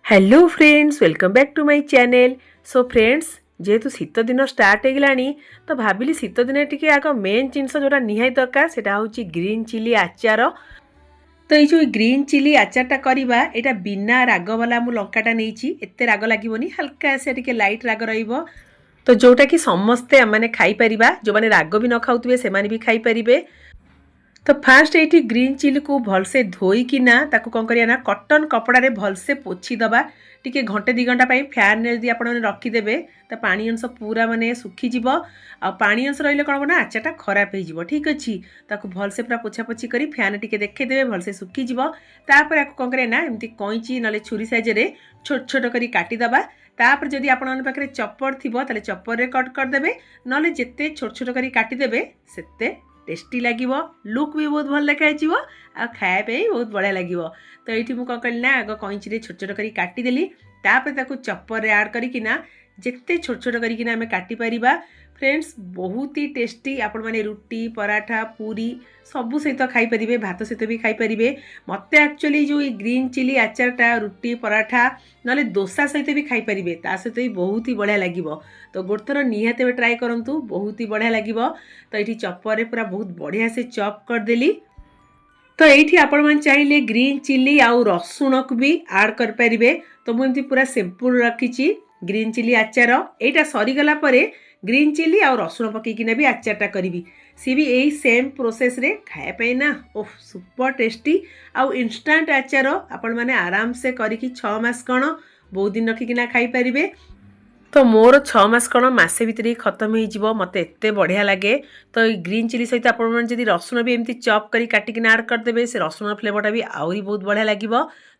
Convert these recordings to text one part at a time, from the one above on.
Hello friends welcome back to my channel. So friends जेहेतु शीत दिन स्टार्ट हो गलानी तो भाविली शीत दिन टी आग मेन जिनस जोटा निहाई दरकार से ग्रीन चिली आचार। तो ये ग्रीन चिली आचारटा करवा यहाँ बिना राग वाला मु लंकाटा नहीं एत राग लगे हल्का से टी लाइट राग रही तो जोटा कि समस्ते मैंने खाईपर जो मैंने राग भी न खाऊे से भी खाईपर। तो फास्ट ये ग्रीन चिली को भलसे धोईकिना ताकू कौन करिया ना कॉटन कपड़ा रे भलसे पोछी दबा टिके घंटे 2 घंटा फैन रे यदि आपण रखिदेवे तो पानी अंश पूरा माने सुखीजिव आ पानी अंश रही कौन ना आचारटा खराब हो ठीक अच्छी ताकू भलसे पूरा पोछा पोछी करी फैन टिके देखदेवे भलसे सुखीजिव तापर कौन करिया ना एमती कैंची ना छुरी साइज रे छोट छोट करी काटिदबा तापर जदि आपण पाखे चपर थी ताले चपर रे कट करदेवे ना जिते छोट छोट करी काटिदेवे सेते टेस्टी लगे लुक भी बहुत भल देखा आ खायापी बहुत बढ़िया लगे। तो ये मुझे कौन कली ना आग कैंची छोट छोट कर काटिदेली तापर चपर रे ऐड करना जिते छोट छोट करके काटिपर। फ्रेंड्स बहुत ही टेस्टी आपण मैंने रुटी पराठा पूरी सबू सहित खाईपर भात सहित भी खाईपर। मत एक्चुअली जो ग्रीन चिली आचारटा रुटी पराठा ना दोसा सहित भी खाईपर ता सहित भी बहुत ही बढ़िया लगे। तो गोटे थर निहाती ट्राए करूँ बहुत ही बढ़िया लगे। तो ये चपर पूरा बहुत बढ़िया से चॉप करदेली। तो ये आपण मैंने चाहिए ग्रीन चिली आउ रसुण को भी ऐड करें। तो मुझे पूरा सिंपल रखी ग्रीन चिली आचार यहाँ सरीगला ग्रीन चिली आउ रसुण पकईकिना भी आचारटा करी सी भी यही सेम प्रोसेस रे खायापी ना ओह सुपर टेस्टी आउ इंस्टांट आचार आपण मैंने आराम से करिकी 6 मास कौन बहुत दिन रखिकिना खाईपर। तो मोर 6 मास कौन मसे भितर ही खत्म हो मत एत बढ़िया लगे। तो ग्रीन चिली सहित आपड़ी रसुण भी एमती चॉप कर काटिकिना ऐड करदेवे से रसुण फ्लेवरटा भी आहरी बहुत बढ़िया लगे।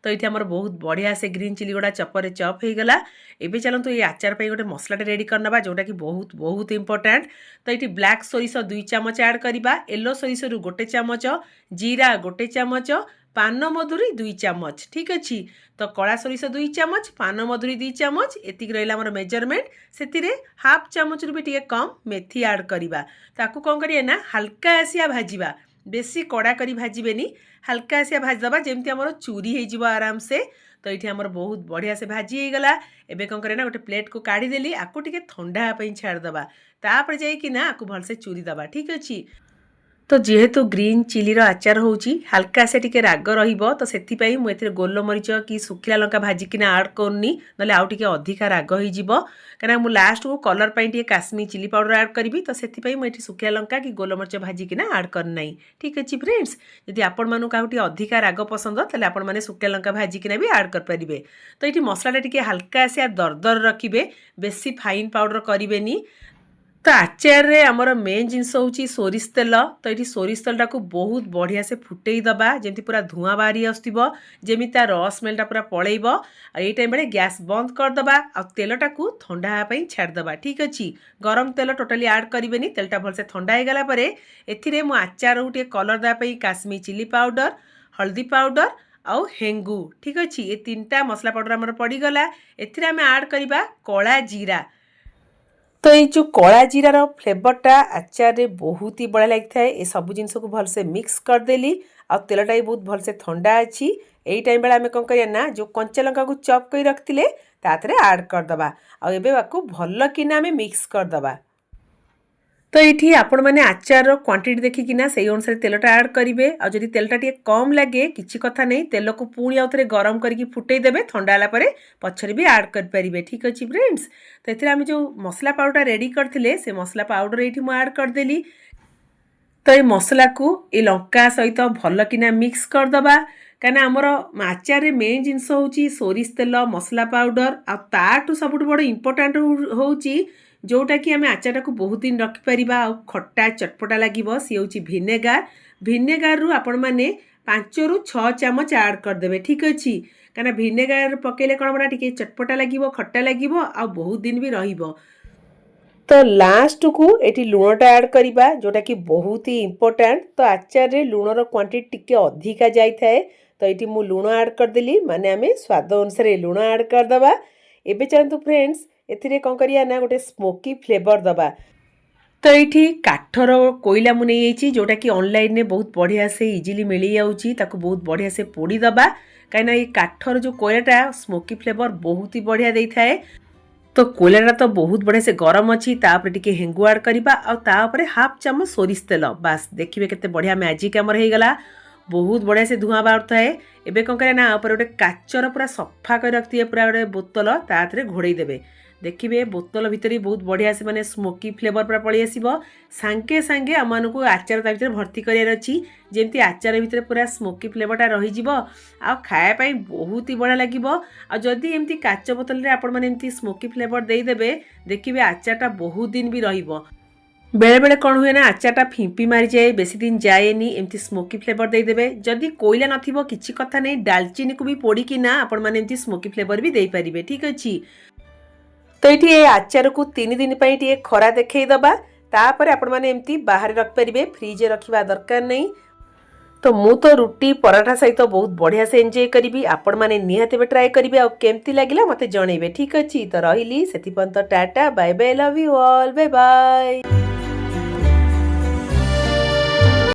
तो ये आमर बहुत बढ़िया से ग्रीन चिली गुड़ा चपर चॉप हो गला। एबे चलतु ये आचार पे गोटे मसलाटे रेडी करना जोटा कि बहुत बहुत इंपोर्टेंट। तो ये ब्लैक सोरिष 2 चामच ऐड करवा येलो सोरिष 1 चामच जीरा 1 चामच पान मधुरी 2 चामच ठीक अच्छे। तो कला सोरिष 2 चामच पान मधुरी 2 चामच एतिक रहा आमर मेजरमेंट से हाफ चामच रू भी टे कम मेथी ऐड करवा ताकू कौन करिए ना हल्का आसिया भाजवा बेसी कड़ा करी भाजबेनी हल्का आसिया भाजदबा जमती आमर चूरी हो आराम से। तो ये आमर बहुत बढ़िया से भाजी हो गला। एबे कौन करे ना गोटे प्लेट को काढ़ीदेली आपको टे ठंडा छाड़दबा तापर जाइकिना आपको भलसे चूरी दबा ठीक अच्छे। तो जेहेतु ग्रीन चिली आचार होची हल्का से टिके राग रहिबो तो सेथिपाई मु एथिरे गोलमरीच कि सुखिला लंका भाजिकिना ऐड करनी नले आउ टिके अधिका राग होई जिवो कना मु लास्ट को कलर पाई टिके काश्मीर चिली पाउडर ऐड करी तो सेथिपाई मु एठी सुखिला लंका कि गोलमरीच भाजिकिना ऐड करनाई ठीक अछि। फ्रेंड्स यदि आपण मानु काउटी अधिका राग पसंद तले आपण माने सुखिला लंका भाजिकिना भी ऐड कर परिबे। तो एठी मसलाटा टिके हल्का से दरदर रखिबे बेसी फाइन पाउडर करिवेनी। तो आचार रे आमर मेन जिनस हूँ सोरिष तेल। तो ये सोरिष तेलटा को बहुत बढ़िया से फुटई दबा जमी पूरा धुआं बाहरी आसो जमी तार स्मेलटा पूरा पलैब ये टाइम बेले गैस बंद करदबा आ तेलटा को ठंडा होगापी छाड़दबा ठीक अच्छे। गरम तेल टोटाली ऐड करें तेलटा भलसे ठंडा हो गला एथिरे मु आचार को कलर देवाई काश्मीर चिली पाउडर हल्दी पाउडर आउ हेंगू ठीक अच्छे ये 3टा मसला पाउडर आमर पड़गला। एथिरे आमे ऐड करवा कला जीरा। तो ये जो कला जीरार फ्लेवरटा आचार रे बहुत ही बढ़िया लगी है। ये सब जिनस को भलसे मिक्स करदेली आ तेलटा भी बहुत भलसे ठंडा अच्छी। यही टाइम बेला आम कौन करिया ना जो कंचा लंका को चॉप कर रखिले ताथरे ऐड करदबा आ एबे बाकू भल किना आम मिक्स करदबा। तो ये आपण मैंने आचार क्वांटिटी देखिकिना से अनुसार तेलटा ऐड करेंगे आ जदि तेलटा टे कम लगे किसी कथा नहीं तेल को पुणी आउ थे गरम करके फुटई देवे ठंडा है पछरे भी ऐड करें ठीक अच्छे। फ्रेंड्स तो ये आम जो मसला पाउडर रेडी करते से मसला पाउडर ये ऐड करदेली। तो ये मसला को ये लंका सहित भल किना मिक्स करदबा कहीं आमर आचार मेन जिनस हूँ सोरिष तेल मसला पाउडर आठू सब बड़ इम्पोर्टाट हूँ जोटा कि आम आचार को बहुत दिन रखिपर आ खट्टा चटपटा लगे सी हूँ भिनेगार। भिनेगार रु आपण मैंने 5 ରୁ 6 चामच ऐड करदे ठीक अच्छे कहीं भिनेगार पकेले कौन बड़ा टे चटपटा लगे खट्टा लगे आ बहुत दिन भी रहिबो। तो लास्ट को ये लुणटा ऐड करवा जोटा कि बहुत ही इम्पोर्टाट। तो आचार रे लुणर क्वांटिटी टिके अधिका जाए तो ये मु लुण ऐड करदेली माने आम स्वाद अनुसार लुण ऐड करदबा। एबे चलतु फ्रेंड्स एथिरे कौन करिया ना गोटे स्मोकी फ्लेवर दबा। तो ये काठर कोईला मुझे नहीं जोटा कि ऑनलाइन में बहुत बढ़िया से इजिली मिल जाऊँगी बहुत बढ़िया से पोड़ीदबा कहीं ये काठर जो कोयलाटा स्मोकी फ्लेवर बहुत ही बढ़िया दे थाए। तो कोयलाटा तो बहुत बढ़िया से गरम अच्छी तापर टिके हेंगु आड करवा आउे हाफ चामच सोरिष तेल बास देखिए केते बढ़िया मैजिक आमर हो गला बहुत बढ़िया से धुआं बाहर थाए। एबे कौन करे ना गोटे काचर पूरा सफा कर रखिए पूरा गोटे बोतल तारे घोड़े देवे देखिए बोतल भितर बहुत बढ़िया से माने स्मोकी फ्लेवर पूरा पलि आसो सांगे सांगे आम को आचार ता भर भर्ती करार अच्छी जमी आचार भितर पूरा स्मोकी फ्लेवरटा रही खायापाई बहुत ही बढ़िया लगे। जदि एमती काच बोतल में आपण मैंने स्मोकी फ्लेवर देदेवे देखिए आचारटा बहुत दिन भी रहिबो। बेले बेले कौन हुए ना आचारटा फिंपी मारी जाए बेसी दिन जाएनी एमती स्मोकी फ्लेवर देदेवे। जदि कोईला नथिबो किछि कथा नहीं डालचीनी को भी पोड़िकी ना आपण मैंने एमती स्मोकी फ्लेवर भी दे पारिबे ठीक अच्छी। तो ये आचार को 3 दिन टे खरा देखईदबा तापर आपण मैंने एमती बाहर रखिपारे फ्रिज रखा दरकार नहीं। तो मु तो रुटी पराठा सहित बहुत बढ़िया से एंजॉय करी आपण मैंने निहाती ट्राए करेंगे आ केमती लगे मत जनइबे ठीक अच्छी। तो रही से ta ta bye bye love you all bye bye.